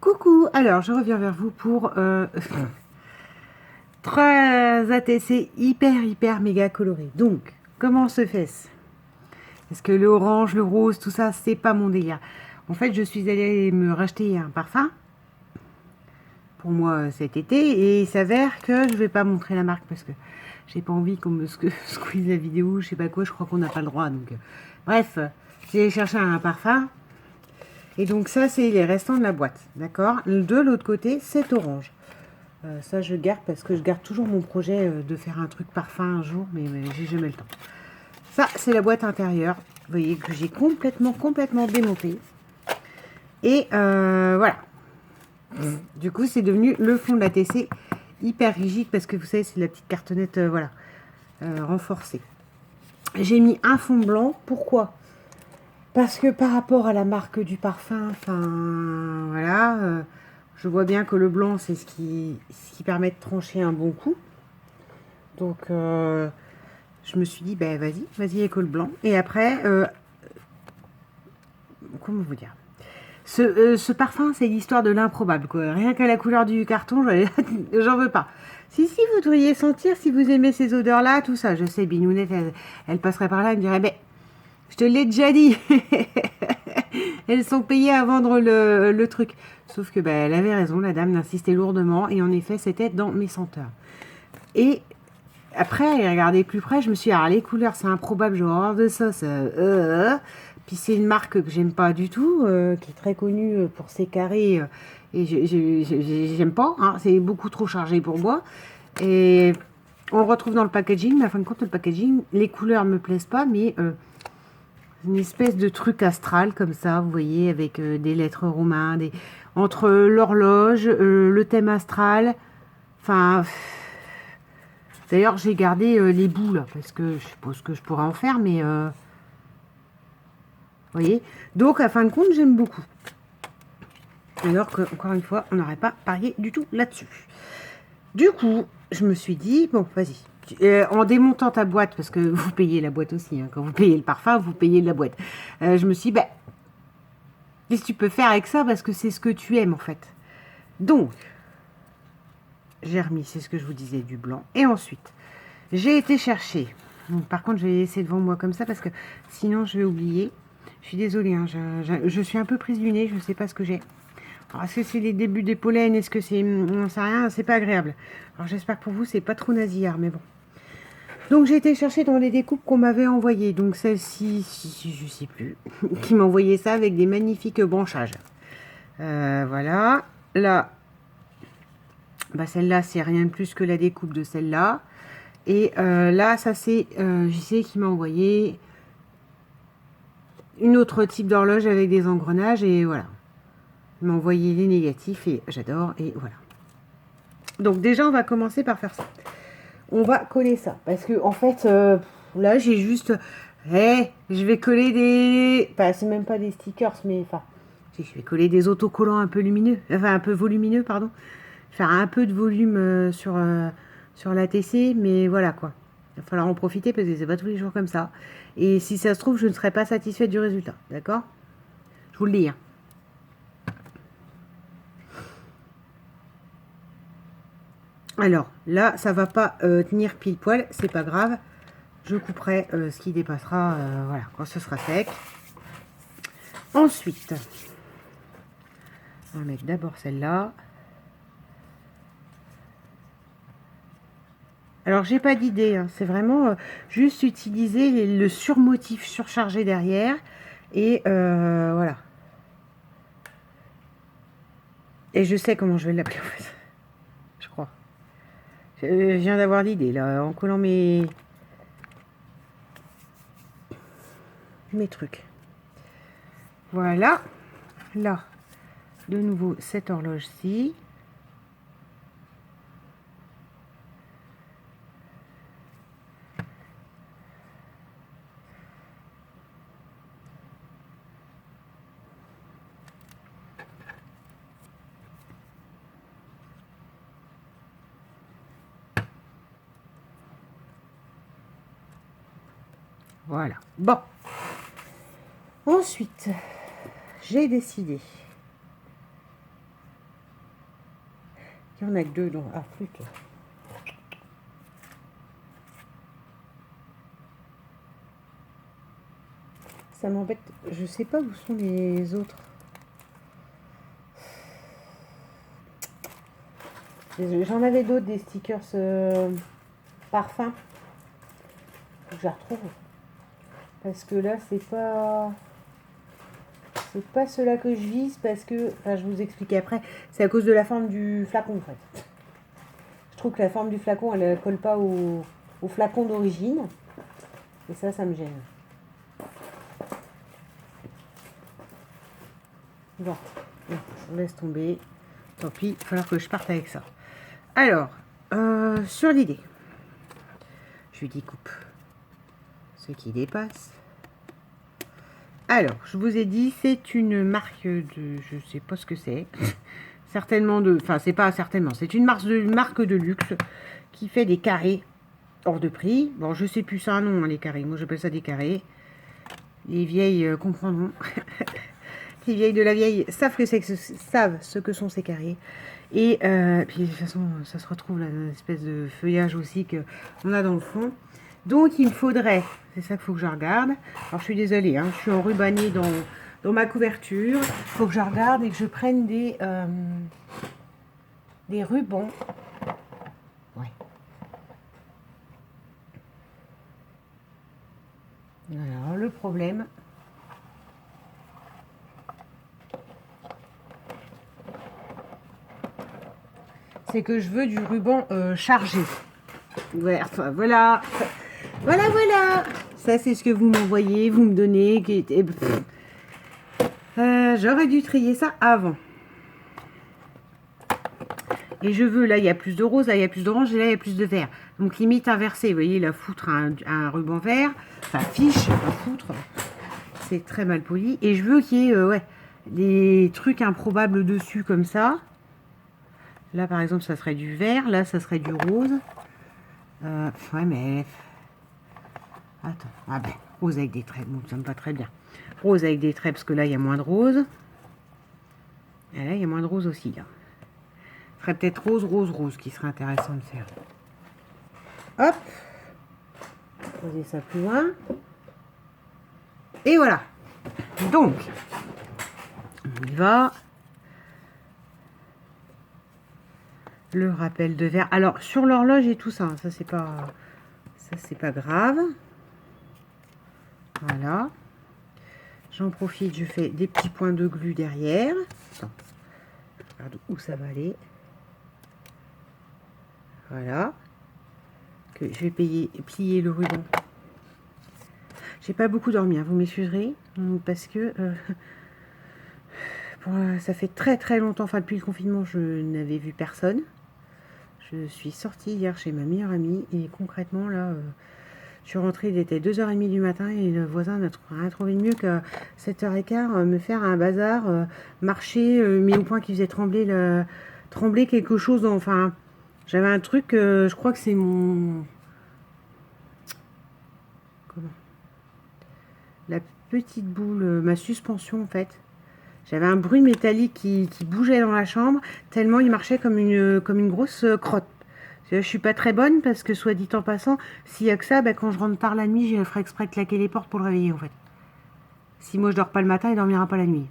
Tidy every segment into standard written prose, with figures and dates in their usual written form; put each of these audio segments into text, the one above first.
Coucou, alors je reviens vers vous pour 3 ATC hyper méga colorés. Donc, comment se fait-ce? Parce que le orange, le rose, tout ça, c'est pas mon délire. En fait, je suis allée me racheter un parfum pour moi cet été et il s'avère que je vais pas montrer la marque parce que j'ai pas envie qu'on me squeeze la vidéo, je sais pas quoi, je crois qu'on n'a pas le droit. Donc, bref, j'ai cherché un parfum. Et donc ça, c'est les restants de la boîte, d'accord? De l'autre côté, c'est orange. Ça, je garde parce que je garde toujours mon projet de faire un truc parfum un jour, mais j'ai jamais le temps. Ça, c'est la boîte intérieure. Vous voyez que j'ai complètement démonté. Et voilà. Du coup, c'est devenu le fond de la TC hyper rigide parce que vous savez, c'est la petite cartonnette, voilà, renforcée. J'ai mis un fond blanc. Pourquoi? Parce que par rapport à la marque du parfum, enfin, voilà, je vois bien que le blanc, c'est ce qui permet de trancher un bon coup. Donc, je me suis dit, ben vas-y avec le blanc. Et après, comment vous dire? Ce parfum, c'est l'histoire de l'improbable, quoi. Rien qu'à la couleur du carton, j'en veux pas. Si, vous devriez sentir, si vous aimez ces odeurs-là, tout ça. Je sais, Binounette, elle passerait par là, elle me dirait, ben, je te l'ai déjà dit. Elles sont payées à vendre le truc. Sauf que, ben, elle avait raison, la dame insistait lourdement. Et en effet, c'était dans mes senteurs. Et après, regardez plus près, je me suis dit, les couleurs, c'est improbable, j'ai horreur de ça. Puis c'est une marque que j'aime pas du tout, qui est très connue pour ses carrés. Et j'aime pas, hein, c'est beaucoup trop chargé pour moi. Et on le retrouve dans le packaging, mais à fin de compte, le packaging, les couleurs me plaisent pas, mais une espèce de truc astral comme ça, vous voyez, avec des lettres romaines, entre l'horloge, le thème astral, enfin... D'ailleurs, j'ai gardé les bouts, là, parce que je suppose que je pourrais en faire, mais... vous voyez. Donc, à fin de compte, j'aime beaucoup. Alors que, encore une fois, on n'aurait pas parié du tout là-dessus. Du coup, je me suis dit, bon, vas-y. En démontant ta boîte, parce que vous payez la boîte aussi, hein, quand vous payez le parfum, vous payez la boîte. Je me suis dit, qu'est-ce que tu peux faire avec ça? Parce que c'est ce que tu aimes, en fait. Donc, j'ai remis, c'est ce que je vous disais, du blanc. Et ensuite, j'ai été chercher. Donc, par contre, je vais laisser devant moi comme ça parce que sinon, je vais oublier. Je suis désolée, hein, je suis un peu prise du nez, je ne sais pas ce que j'ai. Est-ce que c'est les débuts des pollens? Est-ce que c'est... On ne sait rien, c'est pas agréable. Alors, j'espère que pour vous, c'est pas trop nasillard, mais bon. Donc, j'ai été chercher dans les découpes qu'on m'avait envoyées. Donc, celle-ci, je ne sais plus, qui m'envoyait ça avec des magnifiques branchages. Voilà. Là, celle-là, c'est rien de plus que la découpe de celle-là. Et là, ça c'est JC qui m'a envoyé une autre type d'horloge avec des engrenages. Et voilà. Il m'a envoyé les négatifs et j'adore. Et voilà. Donc déjà, on va commencer par faire ça. On va coller ça. Parce que en fait, là, j'ai juste... je vais coller des... Enfin, c'est même pas des stickers, mais... Enfin, je vais coller des autocollants un peu lumineux. Enfin, un peu volumineux, pardon. Faire un peu de volume sur la TC, mais voilà quoi. Il va falloir en profiter parce que c'est pas tous les jours comme ça. Et si ça se trouve, je ne serai pas satisfaite du résultat. D'accord? Je vous le dis. Hein. Alors, là, ça va pas tenir pile poil. C'est pas grave. Je couperai ce qui dépassera voilà, quand ce sera sec. Ensuite, on va mettre d'abord celle-là. Alors, j'ai pas d'idée, hein. C'est vraiment juste utiliser le surmotif surchargé derrière. Et voilà. Et je sais comment je vais l'appeler en fait. Je crois. Je viens d'avoir l'idée là, en collant mes trucs. Voilà. Là, de nouveau, cette horloge-ci. Voilà. Bon. Ensuite, j'ai décidé Il y en a que 2, donc... Ah, flûte. Ça m'embête. Je sais pas où sont les autres. J'en avais d'autres, des stickers parfums. Faut que je la retrouve. Parce que là, c'est pas ceux-là que je vise parce que, enfin, je vous explique après, c'est à cause de la forme du flacon en fait. Je trouve que la forme du flacon, elle ne colle pas au flacon d'origine. Et ça me gêne. Bon, on laisse tomber. Tant pis, il va falloir que je parte avec ça. Alors, sur l'idée, je découpe ce qui dépasse. Alors, je vous ai dit, c'est une marque de... Je sais pas ce que c'est. Certainement de... Enfin, c'est pas certainement. C'est une marque de luxe qui fait des carrés hors de prix. Bon, je sais plus ça un nom, hein, les carrés. Moi, j'appelle ça des carrés. Les vieilles comprendront. Les vieilles de la vieille savent ce que sont ces carrés. Et puis, de toute façon, ça se retrouve là, dans une espèce de feuillage aussi qu'on a dans le fond. Donc, il me faudrait, c'est ça qu'il faut que je regarde. Alors, je suis désolée, hein, je suis enrubannée dans ma couverture. Il faut que je regarde et que je prenne des rubans. Ouais. Alors, le problème, c'est que je veux du ruban chargé. Ouais, enfin, voilà. Voilà. Ça, c'est ce que vous m'envoyez, vous me donnez. J'aurais dû trier ça avant. Et je veux, là, il y a plus de rose, là, il y a plus d'orange, et là, il y a plus de vert. Donc, limite inversée. Vous voyez, la foutre un ruban vert. Enfin, fiche, la foutre. C'est très mal poli. Et je veux qu'il y ait des trucs improbables dessus, comme ça. Là, par exemple, ça serait du vert. Là, ça serait du rose. Ouais, mais... Attends. Ah ben, rose avec des traits. Bon, ça me va très bien. Rose avec des traits, parce que là, il y a moins de rose. Et là, il y a moins de rose aussi, là. Ce serait peut-être rose, qui serait intéressant de faire. Hop. Poser ça plus loin. Et voilà. Donc, on y va. Le rappel de verre. Alors, sur l'horloge et tout ça, ça c'est pas grave. Voilà. J'en profite, je fais des petits points de glu derrière. Attends, regarde où ça va aller. Voilà. Que je vais plier le ruban. J'ai pas beaucoup dormi, hein, vous m'excuserez, parce que ça fait très longtemps, enfin depuis le confinement, je n'avais vu personne. Je suis sortie hier chez ma meilleure amie et concrètement là, je suis rentrée, il était 2h30 du matin et le voisin n'a rien trouvé de mieux qu'à 7h15 me faire un bazar, marcher, mais au point qu'il faisait trembler quelque chose. Enfin, j'avais un truc, je crois que c'est mon... Comment ? La petite boule, ma suspension en fait. J'avais un bruit métallique qui bougeait dans la chambre, tellement il marchait comme une grosse crotte. Je suis pas très bonne parce que, soit dit en passant, s'il y a que ça, quand je rentre tard la nuit, je ferai exprès de claquer les portes pour le réveiller en fait. Si moi je dors pas le matin, il dormira pas la nuit.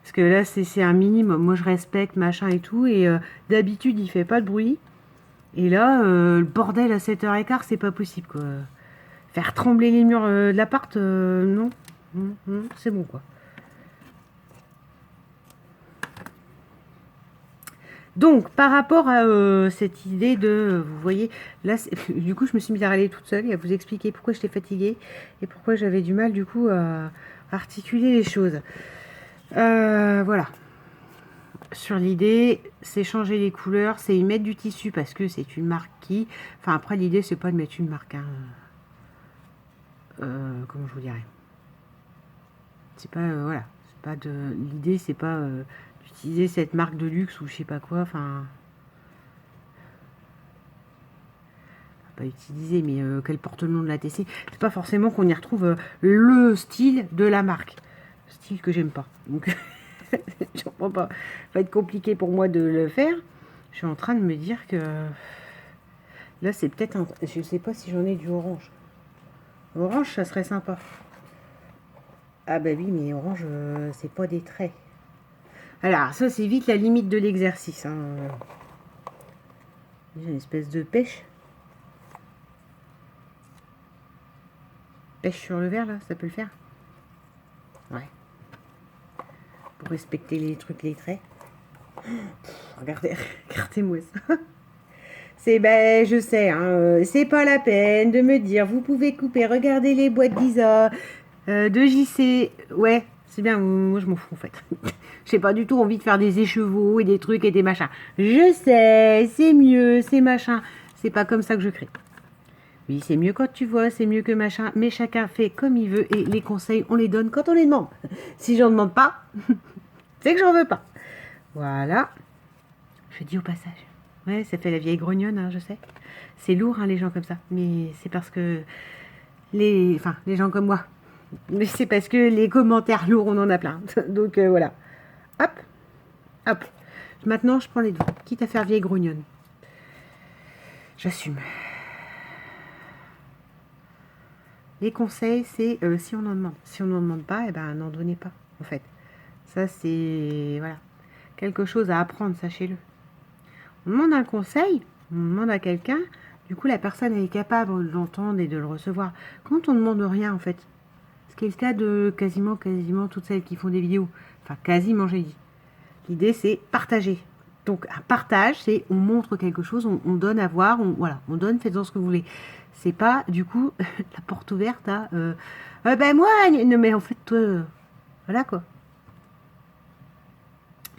Parce que là, c'est un minimum. Moi je respecte, machin et tout, et d'habitude il fait pas de bruit. Et là, le bordel à 7h15, c'est pas possible quoi. Faire trembler les murs de l'appart, non. C'est bon quoi. Donc, par rapport à cette idée de, vous voyez, là, du coup, je me suis mise à râler toute seule et à vous expliquer pourquoi j'étais fatiguée et pourquoi j'avais du mal, du coup, à articuler les choses. Voilà. Sur l'idée, c'est changer les couleurs, c'est y mettre du tissu parce que c'est une marque qui... Enfin, après, l'idée, c'est pas de mettre une marque, hein. Comment je vous dirais? C'est pas, voilà. C'est pas de... L'idée, c'est pas... d'utiliser cette marque de luxe ou je sais pas quoi, enfin... Pas utiliser, mais qu'elle porte le nom de la TC. C'est pas forcément qu'on y retrouve le style de la marque. Style que j'aime pas. Donc, je comprends pas. Ça va être compliqué pour moi de le faire. Je suis en train de me dire que là, c'est peut-être un... Je sais pas si j'en ai du orange. Orange, ça serait sympa. Ah bah oui, mais orange, c'est pas des traits. Alors, ça, c'est vite la limite de l'exercice. Hein. J'ai une espèce de pêche. Pêche sur le verre, là, ça peut le faire? Ouais. Pour respecter les trucs, les traits. Regardez, regardez-moi ça. C'est, ben, je sais, hein, c'est pas la peine de me dire, vous pouvez couper, regardez les boîtes d'Isa, de JC. Ouais, c'est bien, moi je m'en fous en fait. J'ai pas du tout envie de faire des écheveaux et des trucs et des machins. Je sais, c'est mieux, c'est machin. C'est pas comme ça que je crée. Oui, c'est mieux quand tu vois, c'est mieux que machin, mais chacun fait comme il veut et les conseils, on les donne quand on les demande. Si j'en demande pas, c'est que j'en veux pas. Voilà. Je dis au passage. Ouais, ça fait la vieille grognonne, hein, je sais. C'est lourd, hein, les gens comme ça. Mais c'est parce que les gens comme moi. Mais c'est parce que les commentaires lourds, on en a plein. Donc voilà. Hop, hop. Maintenant, je prends les devants. Quitte à faire vieille grognonne. J'assume. Les conseils, c'est si on en demande. Si on n'en demande pas, eh ben, n'en donnez pas, en fait. Ça, c'est voilà, quelque chose à apprendre, sachez-le. On demande un conseil, on demande à quelqu'un, du coup, la personne est capable de l'entendre et de le recevoir. Quand on ne demande rien, en fait, ce qui est le cas de quasiment toutes celles qui font des vidéos, enfin, quasiment, j'ai dit. L'idée, c'est partager. Donc, un partage, c'est on montre quelque chose, on donne à voir, on donne, faites-en ce que vous voulez. C'est pas, du coup, la porte ouverte à ben moi, non, mais en fait, toi, voilà quoi.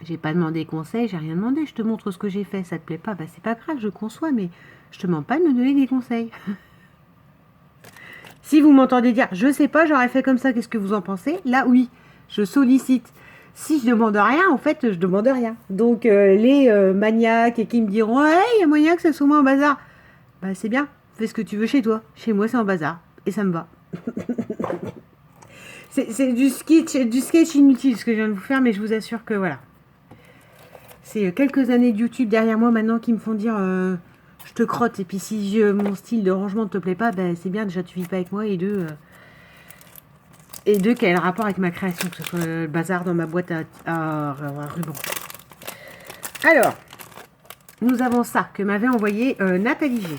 J'ai pas demandé conseil, j'ai rien demandé, je te montre ce que j'ai fait, ça te plaît pas, bah c'est pas grave, je conçois, mais je te demande pas de me donner des conseils. Si vous m'entendez dire, je sais pas, j'aurais fait comme ça, qu'est-ce que vous en pensez? Là, oui, je sollicite. Si je demande rien, en fait, je demande rien. Donc, les maniaques et qui me diront, hey, il y a moyen que ça soit moins en bazar. Bah, c'est bien, fais ce que tu veux chez toi. Chez moi, c'est en bazar. Et ça me va. C'est du sketch inutile ce que je viens de vous faire, mais je vous assure que voilà. C'est quelques années de YouTube derrière moi maintenant qui me font dire je te crotte. Et puis si mon style de rangement ne te plaît pas, ben, c'est bien, déjà tu vis pas avec moi. Et deux, quel est le rapport avec ma création, que ce soit le bazar dans ma boîte à ruban. Alors, nous avons ça que m'avait envoyé Nathalie G.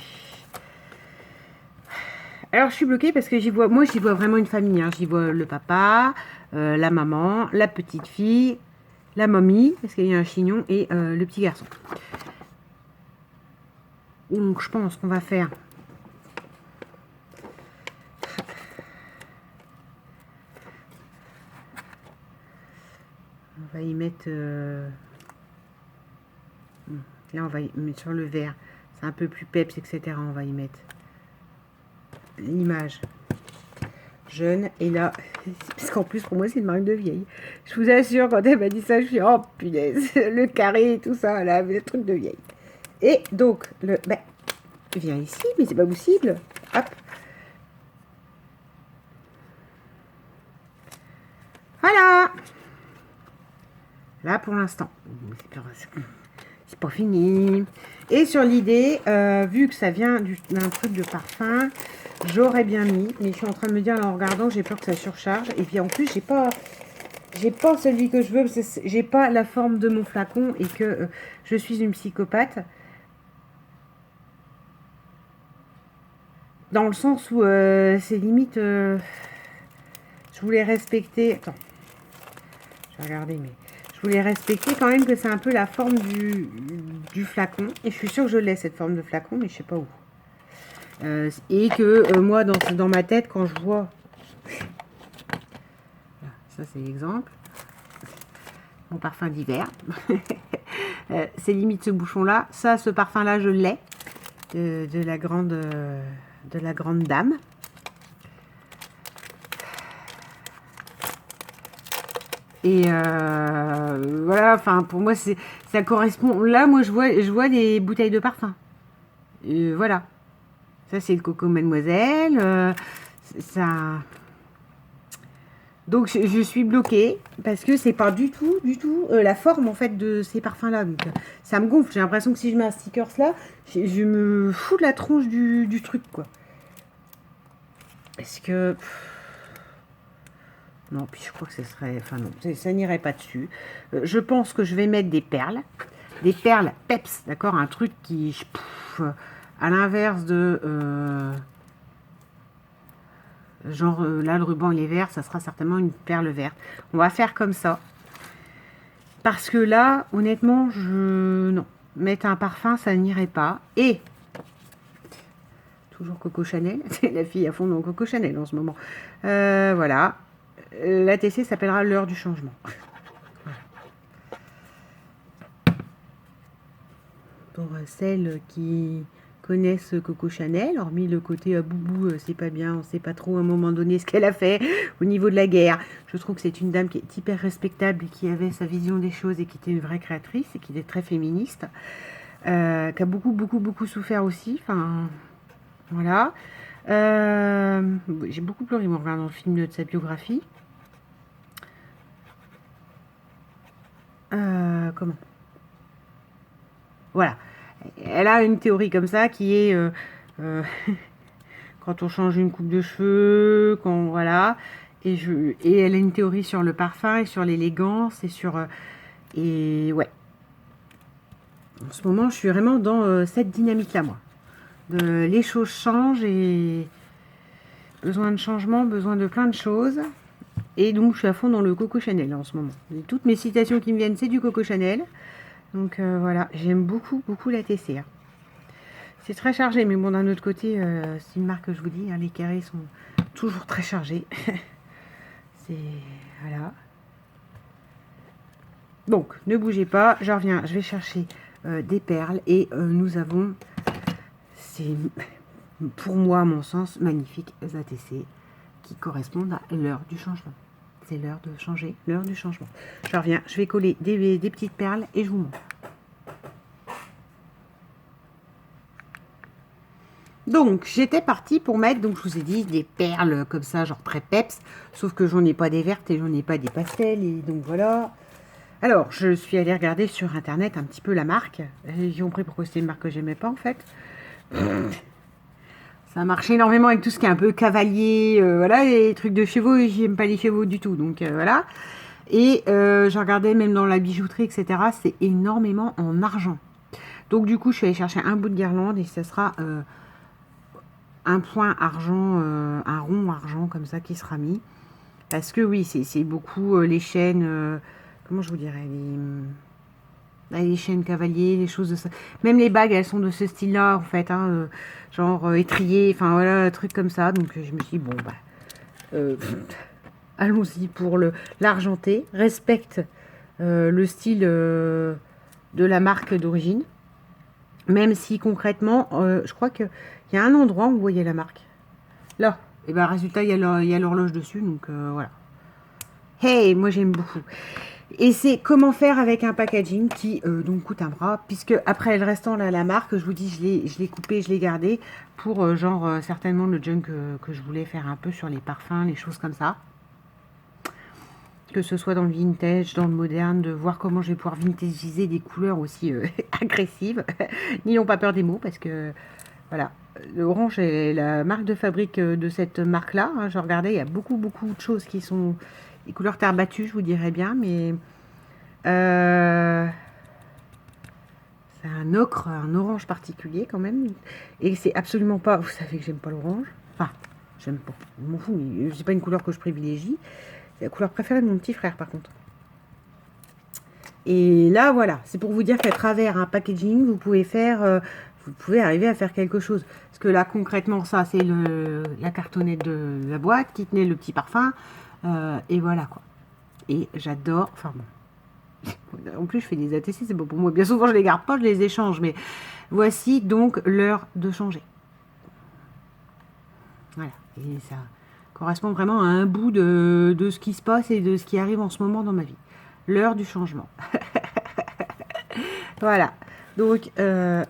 Alors je suis bloquée parce que j'y vois vraiment une famille. Hein. J'y vois le papa, la maman, la petite fille, la mamie, parce qu'il y a un chignon, et le petit garçon. Donc je pense qu'on va faire... On va y mettre... Là, on va y mettre sur le vert. C'est un peu plus peps, etc. On va y mettre l'image jeune. Et là, parce qu'en plus, pour moi, c'est une marque de vieille. Je vous assure, quand elle m'a dit ça, je suis oh, punaise, le carré et tout ça, là, le truc de vieille. Et donc, viens ici, mais c'est pas possible. Hop. Voilà. Là, pour l'instant. C'est pas fini. Et sur l'idée, vu que ça vient d'un truc de parfum, j'aurais bien mis. Mais je suis en train de me dire, en regardant, j'ai peur que ça surcharge. Et puis en plus, j'ai pas celui que je veux. J'ai pas la forme de mon flacon et que je suis une psychopathe. Dans le sens où c'est limite... je voulais respecter... Attends. Je vais regarder, mais... Je voulais respecter quand même que c'est un peu la forme du flacon. Et je suis sûre que je l'ai, cette forme de flacon, mais je sais pas où. Et que moi, dans ma tête, quand je vois... Ça, c'est l'exemple. Mon parfum d'hiver. C'est limite ce bouchon-là. Ça, ce parfum-là, je l'ai. De la grande dame. Et voilà, enfin pour moi ça correspond. Là, moi je vois des bouteilles de parfum. Voilà. Ça c'est le Coco Mademoiselle. Ça. Donc je suis bloquée parce que c'est pas du tout la forme en fait de ces parfums là. Donc ça me gonfle. J'ai l'impression que si je mets un stickers là, je me fous de la tronche du truc quoi. Est-ce que non, puis je crois que ce serait, enfin non, ça n'irait pas dessus. Je pense que je vais mettre des perles peps, d'accord, un truc qui à l'inverse de genre là le ruban il est vert, ça sera certainement une perle verte. On va faire comme ça parce que là honnêtement non, mettre un parfum ça n'irait pas. Et toujours Coco Chanel, c'est la fille à fond dans Coco Chanel en ce moment. Voilà, l'ATC s'appellera l'heure du changement. Pour celles qui connaissent Coco Chanel, hormis le côté à boubou, c'est pas bien, on sait pas trop à un moment donné ce qu'elle a fait au niveau de la guerre. Je trouve que c'est une dame qui est hyper respectable et qui avait sa vision des choses et qui était une vraie créatrice et qui était très féministe, qui a beaucoup souffert aussi. Enfin, voilà. J'ai beaucoup pleuré en regardant le film de sa biographie. Comment? Voilà. Elle a une théorie comme ça qui est quand on change une coupe de cheveux, quand voilà. Et elle a une théorie sur le parfum et sur l'élégance et sur et ouais. En ce moment, je suis vraiment dans cette dynamique-là, moi. Les choses changent et besoin de changement, besoin de plein de choses. Et donc, je suis à fond dans le Coco Chanel en ce moment. Et toutes mes citations qui me viennent, c'est du Coco Chanel. Donc voilà, j'aime beaucoup la TC. Hein. C'est très chargé, mais bon, d'un autre côté, c'est une marque que je vous dis, hein, les carrés sont toujours très chargés. C'est... Voilà. Donc, ne bougez pas, je reviens, je vais chercher des perles et nous avons, c'est pour moi, à mon sens, magnifiques ATC qui correspondent à l'heure du changement. C'est l'heure de changer, l'heure du changement. Je reviens, je vais coller des petites perles et je vous montre. Donc, j'étais partie pour mettre, donc je vous ai dit, des perles comme ça, genre très peps, sauf que j'en ai pas des vertes et j'en ai pas des pastels, et donc voilà. Alors, je suis allée regarder sur Internet un petit peu la marque. J'ai compris pourquoi c'était une marque que j'aimais pas, en fait. Ça marche énormément avec tout ce qui est un peu cavalier, voilà, les trucs de chevaux, et j'aime pas les chevaux du tout, donc voilà. Et je regardais même dans la bijouterie, etc., c'est énormément en argent. Donc du coup, je suis allée chercher un bout de guirlande, et ça sera un point argent, un rond argent comme ça qui sera mis. Parce que oui, c'est beaucoup les chaînes, comment je vous dirais, les chaînes cavaliers, les choses de ça. Même les bagues, elles sont de ce style-là, en fait, hein, genre étrier, enfin voilà, un truc comme ça. Donc je me suis dit, bon, bah, allons-y pour l'argenté. Respecte le style de la marque d'origine. Même si concrètement, je crois qu'il y a un endroit où vous voyez la marque. Là, et ben résultat, il y a l'horloge dessus, donc voilà. Hey, moi j'aime beaucoup. Et c'est comment faire avec un packaging qui donc coûte un bras, puisque après le restant là, la marque, je vous dis, je l'ai coupé, je l'ai gardé pour genre certainement le junk que je voulais faire un peu sur les parfums, les choses comme ça. Que ce soit dans le vintage, dans le moderne, de voir comment je vais pouvoir vintagiser des couleurs aussi agressives. N'ayons pas peur des mots, parce que voilà, l'orange est la marque de fabrique de cette marque-là. Hein. Je regardais, il y a beaucoup de choses qui sont des couleurs terre battue, je vous dirais bien, mais c'est un ocre, un orange particulier quand même. Et c'est absolument pas, vous savez que j'aime pas l'orange. Enfin, j'aime pas, je m'en fous, mais c'est pas une couleur que je privilégie. C'est la couleur préférée de mon petit frère, par contre. Et là, voilà, c'est pour vous dire qu'à travers un packaging, vous pouvez faire, vous pouvez arriver à faire quelque chose. Parce que là, concrètement, ça, c'est la cartonnette de la boîte qui tenait le petit parfum. Et voilà, quoi. Et j'adore, enfin bon. En plus, je fais des ATC, c'est bon pour moi. Bien souvent, je les garde pas, je les échange. Mais voici donc l'heure de changer. Voilà. Et ça correspond vraiment à un bout de ce qui se passe et de ce qui arrive en ce moment dans ma vie. L'heure du changement. Voilà. Donc, oh,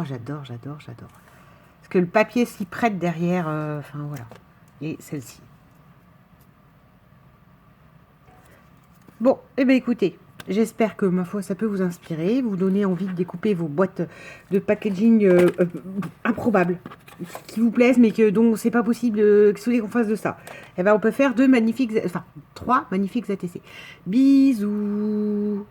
j'adore. Parce que le papier s'y prête derrière. Enfin, voilà. Et celle-ci. Bon, eh bien écoutez, j'espère que, ma foi, ça peut vous inspirer, vous donner envie de découper vos boîtes de packaging improbables, qui vous plaisent, mais dont c'est pas possible que vous voulez qu'on fasse de ça. Eh ben, on peut faire 3 magnifiques ATC. Bisous.